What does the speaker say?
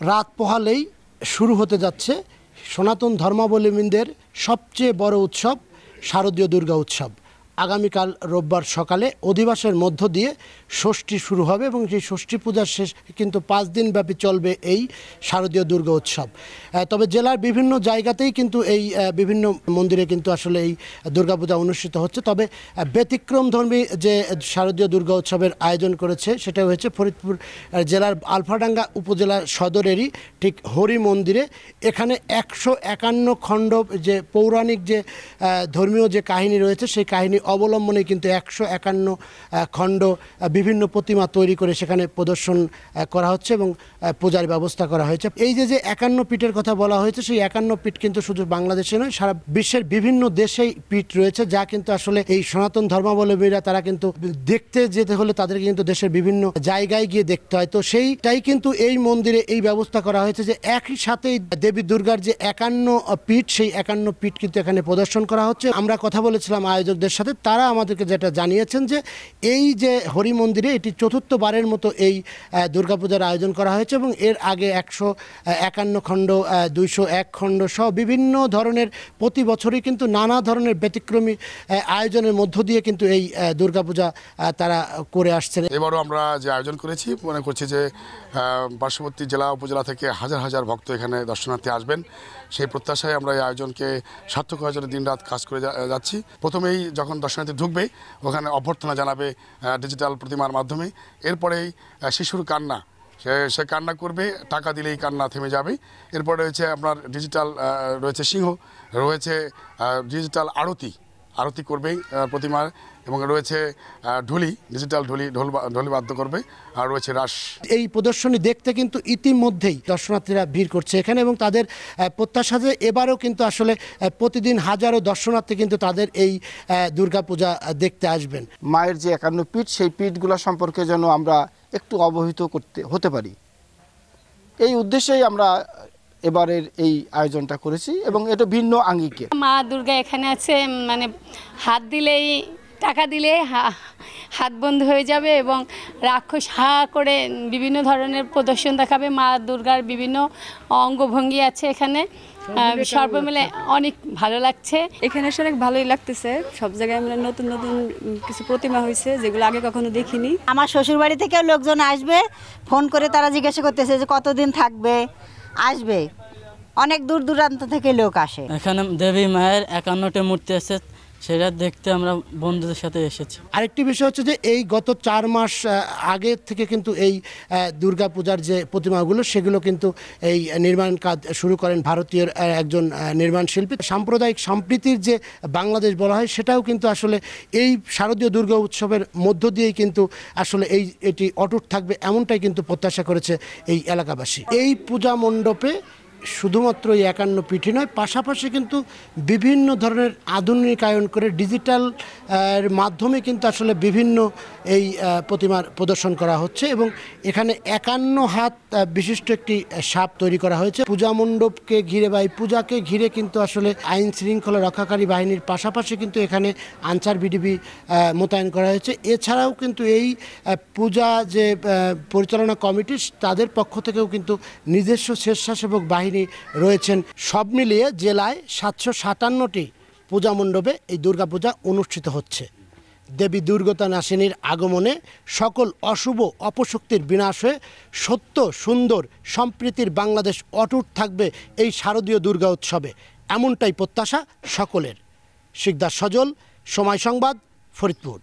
রাত পোহালেই শুরু হতে যাচ্ছে সনাতন ধর্মাবলম্বীদের সবচেয়ে বড় উৎসব শারদীয় দুর্গা উৎসব। আগামীকাল রোববার সকালে অধিবাসের মধ্য দিয়ে ষষ্ঠী শুরু হবে এবং সেই ষষ্ঠী পূজার শেষ কিন্তু 5 দিন ব্যাপী চলবে এই শারদীয় দুর্গা উৎসব। তবে জেলার বিভিন্ন জায়গাতেই কিন্তু এই বিভিন্ন মন্দিরে কিন্তু আসলে এই দুর্গাপূজা অনুষ্ঠিত হচ্ছে। তবে ব্যতিক্রমধর্মী যে শারদীয় দুর্গা উৎসবের আয়োজন করেছে সেটা হয়েছে ফরিদপুর জেলার আলফাডাঙ্গা উপজেলার সদরেরই ঠিক হরি মন্দিরে। এখানে 151 খণ্ড যে পৌরাণিক যে ধর্মীয় যে কাহিনী রয়েছে সেই কাহিনী অবলম্বনে কিন্তু 151 খণ্ড বিভিন্ন প্রতিমা তৈরি করে সেখানে প্রদর্শন করা হচ্ছে এবং পূজার ব্যবস্থা করা হয়েছে। এই যে 51 পীঠের কথা বলা হয়েছে সেই 51 পীঠ কিন্তু শুধু বাংলাদেশে নয়, সারা বিশ্বের বিভিন্ন দেশেই পীঠ রয়েছে, যা কিন্তু আসলে এই সনাতন ধর্মাবলম্বীরা তারা কিন্তু দেখতে যেতে হলে তাদেরকে কিন্তু দেশের বিভিন্ন জায়গায় গিয়ে দেখতে হয়। তো সেইটাই কিন্তু এই মন্দিরে এই ব্যবস্থা করা হয়েছে যে একই সাথে দেবী দুর্গার যে 51 পীঠ সেই 51 পীঠ কিন্তু এখানে প্রদর্শন করা হচ্ছে। আমরা কথা বলেছিলাম আয়োজকদের সাথে, তারা আমাদেরকে যেটা জানিয়েছেন যে এই যে হরি মন্দিরে এটি চতুর্থবারের মতো এই দুর্গাপূজার আয়োজন করা হয়েছে এবং এর আগে 151 খণ্ড 201 খণ্ড সহ বিভিন্ন ধরনের প্রতি বছরই কিন্তু নানা ধরনের ব্যতিক্রমী আয়োজনের মধ্য দিয়ে কিন্তু এই দুর্গাপূজা তারা করে আসছেন। এবারও আমরা যে আয়োজন করেছি মনে করছি যে পার্শ্ববর্তী জেলা উপজেলা থেকে হাজার হাজার ভক্ত এখানে দর্শনার্থী আসবেন, সেই প্রত্যাশায় আমরা এই আয়োজনকে সার্থক করার জন্য দিনরাত কাজ করে যাচ্ছি। প্রথমেই যখন দর্শনার্থী ঢুকবে ওখানে অভ্যর্থনা জানাবে ডিজিটাল প্রতিমার মাধ্যমে। এরপরেই শিশুর কান্না, সে কান্না করবে, টাকা দিলেই কান্না থেমে যাবে। এরপরে রয়েছে আপনার ডিজিটাল রয়েছে সিংহ, রয়েছে ডিজিটাল আরতি করবে প্রতিমার, এবং রয়েছে ঢুলি, ডিজিটাল ঢুলি বাদ্য করবে, আর রয়েছে রাস। এই প্রদর্শনী দেখতে কিন্তু ইতিমধ্যেই দর্শনার্থীরা ভিড় করছে এখানে এবং তাদের প্রত্যাশা যে এবারও কিন্তু আসলে প্রতিদিন হাজারো দর্শনার্থী কিন্তু তাদের এই দুর্গাপূজা দেখতে আসবেন। মায়ের যে 51 পীঠ সেই পীঠগুলো সম্পর্কে যেন আমরা একটু অবহিত হতে পারি, এই উদ্দেশ্যেই আমরা এবারের এই আয়োজনটা করেছি এবং এটা ভিন্ন আঙ্গিকে। মা দুর্গা এখানে আছে, মানে হাত দিলেই টাকা দিলে হাত বন্ধ হয়ে যাবে এবং রাক্ষস হা করে বিভিন্ন ধরনের প্রদর্শন দেখাবে। মা দুর্গার বিভিন্ন অঙ্গভঙ্গি আছে এখানে, সর্ব মিলে অনেক ভালো লাগছে। এখানে এসে অনেক ভালোই লাগতেছে। সব জায়গায় আমরা নতুন নতুন কিছু প্রতিমা হয়েছে যেগুলো আগে কখনো দেখিনি। আমার শ্বশুর বাড়ি থেকেও লোকজন আসবে, ফোন করে তারা জিজ্ঞাসা করতেছে যে কতদিন থাকবে, আসবে। অনেক দূর দূরান্ত থেকে লোক আসে। এখানে দেবী মায়ের 51টি মূর্তি আছে, সেটা দেখতে আমরা বন্ধুদের সাথে এসেছি। আরেকটি বিষয় হচ্ছে যে এই গত 4 মাস আগে থেকে কিন্তু এই দুর্গাপূজার যে প্রতিমাগুলো সেগুলো কিন্তু এই নির্মাণ কাজ শুরু করেন ভারতীয় একজন নির্মাণ শিল্পী। সাম্প্রদায়িক সম্প্রীতির যে বাংলাদেশ বলা হয় সেটাও কিন্তু আসলে এই শারদীয় দুর্গা উৎসবের মধ্য দিয়েই কিন্তু আসলে এটি অটুট থাকবে, এমনটাই কিন্তু প্রত্যাশা করেছে এই এলাকাবাসী। এই পূজা মণ্ডপে শুধুমাত্র এই 51 পীঠই নয়, পাশাপাশি কিন্তু বিভিন্ন ধরনের আধুনিকায়ন করে ডিজিটাল মাধ্যমে কিন্তু আসলে বিভিন্ন এই প্রতিমার প্রদর্শন করা হচ্ছে এবং এখানে 51 হাত বিশিষ্ট একটি সাপ তৈরি করা হয়েছে। পূজা মণ্ডপকে ঘিরে বা এই পূজাকে ঘিরে কিন্তু আসলে আইন শৃঙ্খলা রক্ষাকারী বাহিনীর পাশাপাশি কিন্তু এখানে আনসার বিডিবি মোতায়েন করা হয়েছে। এছাড়াও কিন্তু এই পূজা যে পরিচালনা কমিটি তাদের পক্ষ থেকেও কিন্তু নিজস্ব স্বেচ্ছাসেবক বাহিনী রয়েছেন। সব মিলিয়ে জেলায় 757টি পূজা মণ্ডপে এই দুর্গাপূজা অনুষ্ঠিত হচ্ছে। দেবী দুর্গতা নাসিনীর আগমনে সকল অশুভ অপশক্তির বিনাশ হয়ে সত্য সুন্দর সম্প্রীতির বাংলাদেশ অটুট থাকবে এই শারদীয় দুর্গা উৎসবে, এমনটাই প্রত্যাশা সকলের। শিকদার সজল, সময় সংবাদ, ফরিদপুর।